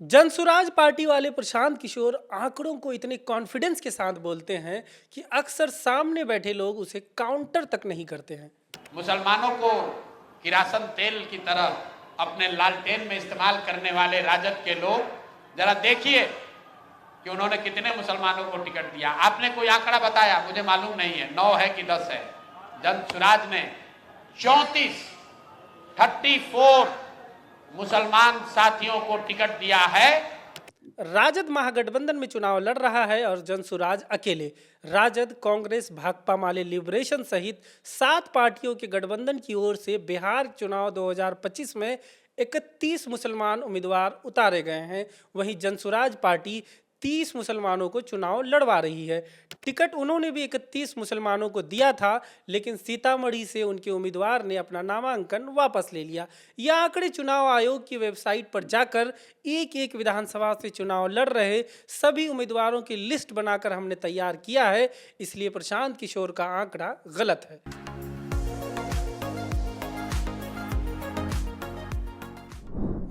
Jan Suraaj party वाले प्रशांत किशोर आंकड़ों को इतने कॉन्फिडेंस के साथ बोलते हैं कि अक्सर सामने बैठे लोग उसे काउंटर तक नहीं करते हैं। मुसलमानों को किरासन तेल की तरह अपने लालटेन में इस्तेमाल करने वाले राजद के लोग जरा देखिए कि उन्होंने कितने मुसलमानों को टिकट दिया। आपने कोई आंकड़ा बताया, मुझे मालूम नहीं है, 9 है कि 10 है। जनसुराज ने 34 मुसलमान साथियों को टिकट दिया है। राजद महागठबंधन में चुनाव लड़ रहा है और जनसुराज अकेले। राजद, कांग्रेस, भाकपा माले लिबरेशन सहित 7 पार्टियों के गठबंधन की ओर से बिहार चुनाव 2025 में 31 मुसलमान उम्मीदवार उतारे गए हैं। वहीं जनसुराज पार्टी 30 मुसलमानों को चुनाव लड़वा रही है। टिकट उन्होंने भी 31 मुसलमानों को दिया था, लेकिन सीतामढ़ी से उनके उम्मीदवार ने अपना नामांकन वापस ले लिया। यह आंकड़े चुनाव आयोग की वेबसाइट पर जाकर एक एक विधानसभा से चुनाव लड़ रहे सभी उम्मीदवारों की लिस्ट बनाकर हमने तैयार किया है, इसलिए प्रशांत किशोर का आंकड़ा गलत है।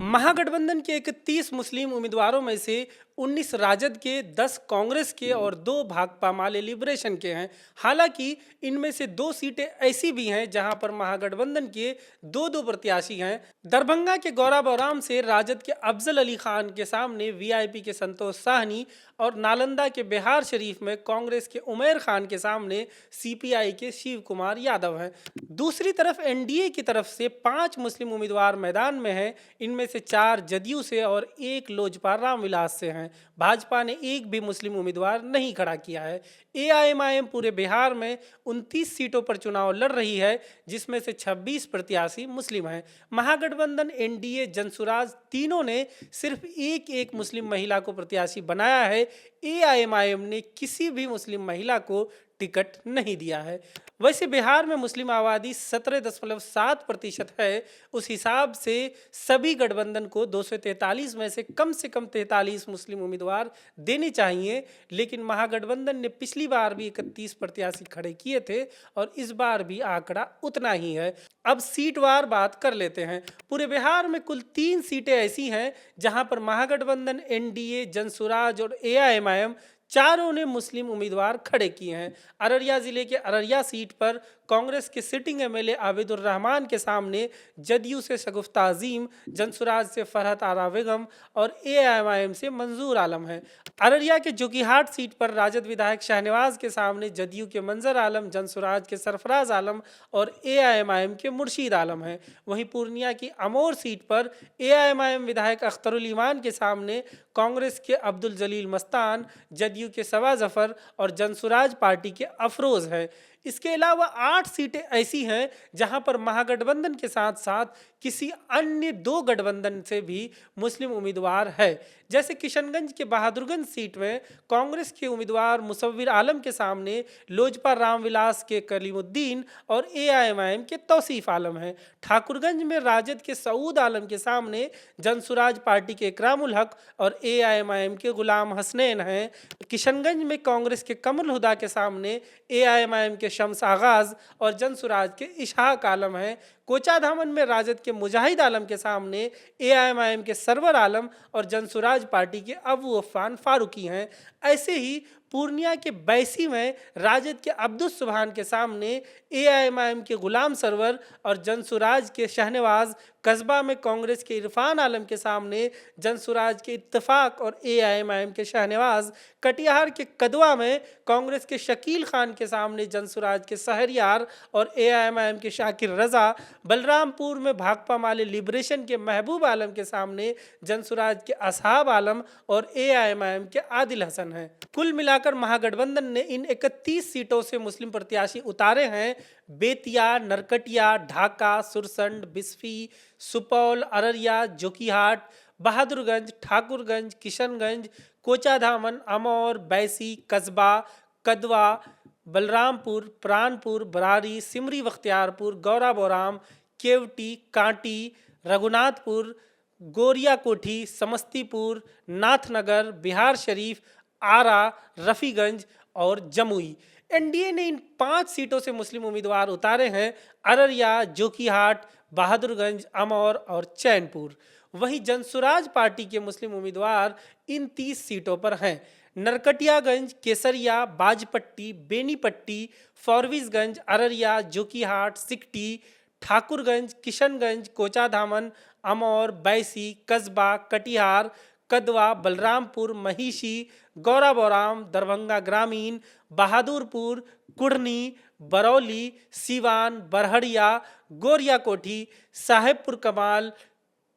महागठबंधन के 31 मुस्लिम उम्मीदवारों में से 19 राजद के, 10 कांग्रेस के और 2 भाकपा माले लिबरेशन के हैं। हालांकि इनमें से 2 सीटें ऐसी भी हैं जहां पर महागठबंधन के 2-2 प्रत्याशी हैं। दरभंगा के गौरा बौराम से राजद के अफजल अली खान के सामने वीआईपी के संतोष साहनी और नालंदा के बिहार शरीफ में कांग्रेस के उमैर खान के सामने सीपीआई के शिव कुमार यादव हैं। दूसरी तरफ एनडीए की तरफ से 5 मुस्लिम उम्मीदवार मैदान में हैं। इनमें से 4 जदयू से और 1 लोजपा रामविलास से हैं। भाजपा ने एक भी मुस्लिम उम्मीदवार नहीं खड़ा किया है। एआईएमआईएम पूरे बिहार में 29 सीटों पर चुनाव लड़ रही है, जिसमें से 26 प्रत्याशी मुस्लिम हैं। महागठबंधन, एनडीए, जनसुराज तीनों ने सिर्फ एक मुस्लिम महिला को प्रत्याशी बनाया है। एआईएमआईएम ने किसी भी मुस्लिम महिला को टिकट नहीं दिया है। वैसे बिहार में मुस्लिम आबादी 17.7% है। उस हिसाब से सभी गठबंधन को 243 में से कम 43 मुस्लिम उम्मीदवार देने चाहिए, लेकिन महागठबंधन ने पिछली बार भी 31 प्रत्याशी खड़े किए थे और इस बार भी आंकड़ा उतना ही है। अब सीटवार बात कर लेते हैं। पूरे बिहार में कुल 3 सीटें ऐसी हैं जहां पर महागठबंधन, एनडीए, जनसुराज और एआईएमआईएम चारों ने मुस्लिम उम्मीदवार खड़े किए हैं। अररिया जिले के अररिया सीट पर कांग्रेस के सिटिंग एमएलए आबिदुर रहमान के सामने जदयू से शगुफ्ता अजीम, जनसुराज से फरहत आरा बेगम और एआईएमआईएम से मंजूर आलम है। अररिया के जोकीहाट सीट पर राजद विधायक शाहनवाज के सामने जदयू के मंजर आलम, जनसुराज के सरफराज आलम और एआईएमआईएम के मुर्शीद आलम है। वहीं पूर्णिया की अमोर सीट पर एआईएमआईएम विधायक अख्तरुल ईमान के सामने कांग्रेस के अब्दुल जलील मस्तान, जदयू के सवा जफर और जनसुराज पार्टी के अफरोज है। इसके अलावा 8 सीटें ऐसी हैं जहां पर महागठबंधन के साथ साथ किसी अन्य 2 गठबंधन से भी मुस्लिम उम्मीदवार है। जैसे किशनगंज के बहादुरगंज सीट में कांग्रेस के उम्मीदवार मुसव्विर आलम के सामने लोजपा रामविलास के कलीमुद्दीन और एआईएमआईएम के तौसीफ आलम हैं। ठाकुरगंज में राजद के सऊद आलम के सामने जनसुराज पार्टी के इकरामुल हक और एआईएमआईएम के गुलाम हसनैन हैं। किशनगंज में कांग्रेस के कमल हुदा के सामने एआईएमआईएम के शम्स आगाज और जनसुराज के इशहाक आलम हैं। कोचाधामन में राजद के मुजाहिद आलम के सामने एआईएमआईएम के सरवर आलम और जनसुराज पार्टी के अबू अफ़ान फारूकी हैं। ऐसे ही पूर्णिया के बैसी में राजद के अब्दुल सुभान के सामने एआईएमआईएम के गुलाम सरवर और जनसुराज के शहनवाज, कस्बा में कांग्रेस के इरफान आलम के सामने जनसुराज के इत्तफाक और एआईएमआईएम के शहनवाज, कटिहार के कदवा में कांग्रेस के शकील खान के सामने जनसुराज के सहरियार और एआईएमआईएम के शाकिर रजा, बलरामपुर में भाकपा माले लिबरेशन के महबूब आलम के सामने जनसुराज के असहाब आलम और एआईएमआईएम के आदिल हसन हैं। कुल मिलाकर महागठबंधन ने इन 31 सीटों से मुस्लिम प्रत्याशी उतारे हैं। बेतिया, नरकटिया, ढाका, सुरसंड, बिस्फी, सुपौल, अररिया, जोकीहाट, बहादुरगंज, ठाकुरगंज, किशनगंज, कोचाधामन, अमौर, बैसी, कस्बा, कदवा, बलरामपुर, प्राणपुर, बरारी, सिमरी बख्तियारपुर, गौरा बौराम, केवटी, कांटी, रघुनाथपुर, गोरिया कोठी, समस्तीपुर, नाथनगर, बिहार शरीफ, आरा, रफ़ीगंज और जमुई। एनडीए ने इन 5 सीटों से मुस्लिम उम्मीदवार उतारे हैं: अररिया, जोकीहाट, बहादुरगंज, अमौर और चैनपुर। वहीं जनसुराज पार्टी के मुस्लिम उम्मीदवार इन 30 सीटों पर हैं। नरकटियागंज, केसरिया, बाजपट्टी, बेनीपट्टी, फॉरबिसगंज, अररिया, जोकीहाट, सिकटी, ठाकुरगंज, किशनगंज, कोचाधामन, अमौर, बैसी, कस्बा, कटिहार, कदवा, बलरामपुर, महिषी, गौराबौराम, दरभंगा ग्रामीण, बहादुरपुर, कुढ़नी, बरौली, सीवान, बरहड़िया, गोरियाकोठी, साहेबपुर कमाल,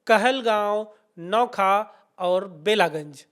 कहलगांव, नौखा और बेलागंज।